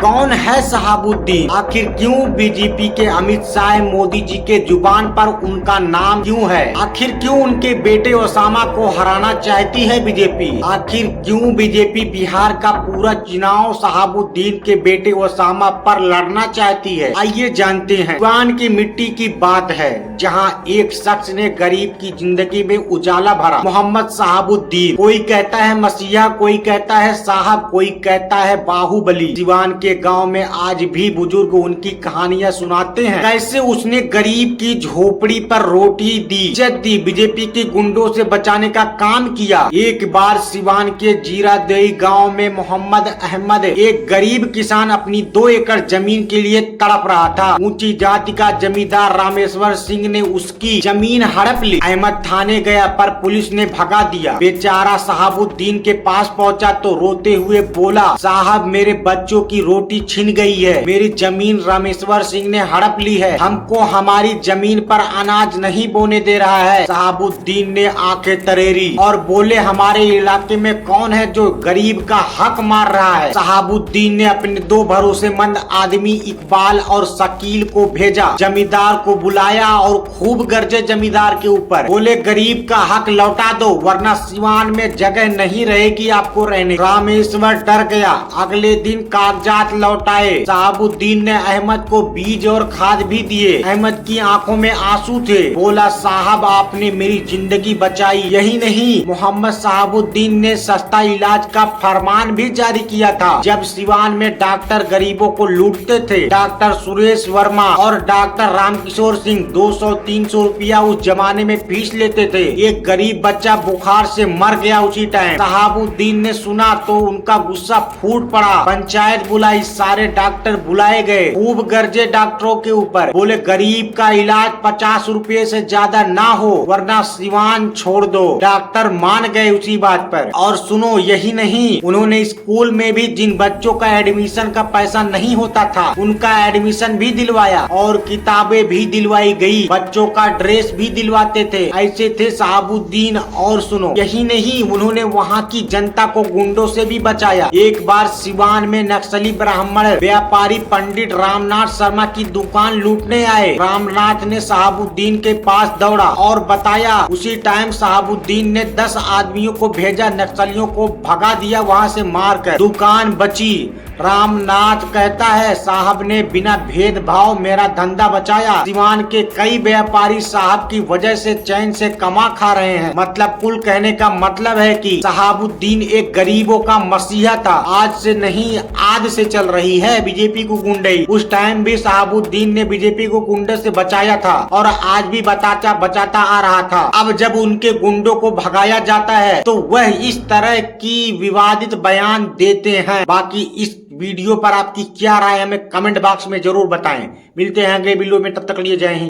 कौन है शहाबुद्दीन? आखिर क्यों बीजेपी के अमित शाह मोदी जी के जुबान पर उनका नाम क्यों है? आखिर क्यों उनके बेटे ओसामा को हराना चाहती है बीजेपी? आखिर क्यों बीजेपी बिहार का पूरा चुनाव शहाबुद्दीन के बेटे ओसामा पर लड़ना चाहती है? आइए जानते हैं। सिवान की मिट्टी की बात है, जहां एक शख्स ने गरीब की जिंदगी में उजाला भरा। मोहम्मद शहाबुद्दीन, कोई कहता है मसीहा, कोई कहता है साहब, कोई कहता है बाहुबली। सिवान के गांव में आज भी बुजुर्ग उनकी कहानियां सुनाते हैं, कैसे उसने गरीब की झोपड़ी पर रोटी दी, इज्जत दी, बीजेपी के गुंडों से बचाने का काम किया। एक बार सिवान के जीरादेई गांव में मोहम्मद अहमद, एक गरीब किसान, अपनी 2 एकड़ जमीन के लिए तड़प रहा था। ऊंची जाति का जमींदार रामेश्वर सिंह ने उसकी जमीन हड़प ली। अहमद थाने गया पर पुलिस ने भगा दिया। बेचारा शहाबुद्दीन के पास पहुंचा तो रोते हुए बोला, साहब मेरे बच्चों की रोटी छिन गई है, मेरी जमीन रामेश्वर सिंह ने हड़प ली है, हमको हमारी जमीन पर अनाज नहीं बोने दे रहा है। शहाबुद्दीन ने आंखें तरेरी और बोले, हमारे इलाके में कौन है जो गरीब का हक मार रहा है? शहाबुद्दीन ने अपने 2 भरोसेमंद आदमी इकबाल और शकील को भेजा। जमींदार को बुलाया और खूब गरजे जमींदार के ऊपर, बोले गरीब का हक लौटा दो वरना सिवान में जगह नहीं रहेगी आपको रहने। रामेश्वर डर गया। अगले दिन कागजात लौटाए। शहाबुद्दीन ने अहमद को बीज और खाद भी दिए। अहमद की आंखों में आंसू थे। बोला, साहब आपने मेरी जिंदगी बचाई। यही नहीं, मोहम्मद शहाबुद्दीन ने सस्ता इलाज का फरमान भी जारी किया था। जब सिवान में डॉक्टर गरीबों को लूटते थे, डॉक्टर सुरेश वर्मा और डॉक्टर रामकिशोर सिंह 200-300 रुपया उस जमाने में फीस लेते थे। एक गरीब बच्चा बुखार से मर गया उसी टाइम। शहाबुद्दीन ने सुना तो उनका गुस्सा फूट पड़ा। पंचायत बुलाई, सारे डॉक्टर बुलाए गए। खूब गरजे डॉक्टरों के ऊपर, बोले गरीब का इलाज 50 रुपए से ज्यादा ना हो वरना सिवान छोड़ दो। डॉक्टर मान गए उसी बात पर। और सुनो, यही नहीं, उन्होंने स्कूल में भी जिन बच्चों का एडमिशन का पैसा नहीं होता था उनका एडमिशन भी दिलवाया और किताबें भी दिलवाई गई, बच्चों का ड्रेस भी दिलवाते थे। ऐसे थे शहाबुद्दीन। और सुनो, यही नहीं, उन्होंने वहाँ की जनता को गुंडों से भी बचाया। एक बार सिवान में नक्सली ब्राह्मण व्यापारी पंडित रामनाथ शर्मा की दुकान लूटने आए। रामनाथ ने शहाबुद्दीन के पास दौड़ा और बताया। उसी टाइम शहाबुद्दीन ने 10 आदमियों को भेजा, नक्सलियों को भगा दिया वहाँ से मारकर। दुकान बची। रामनाथ कहता है, साहब ने बिना भेदभाव मेरा धंधा बचाया। सिवान के कई व्यापारी साहब की वजह से चैन से कमा खा रहे हैं। मतलब कुल कहने का मतलब है कि शहाबुद्दीन एक गरीबों का मसीहा था। आज से नहीं, आज से चल रही है बीजेपी को गुंडई। उस टाइम भी शहाबुद्दीन ने बीजेपी को गुंडे से बचाया था और आज भी बचाता आ रहा था। अब जब उनके गुंडों को भगाया जाता है तो वह इस तरह की विवादित बयान देते हैं। बाकी इस वीडियो पर आपकी क्या राय है हमें कमेंट बॉक्स में जरूर बताएं। मिलते हैं अगले वीडियो में, तब तक लिए जय हिंद।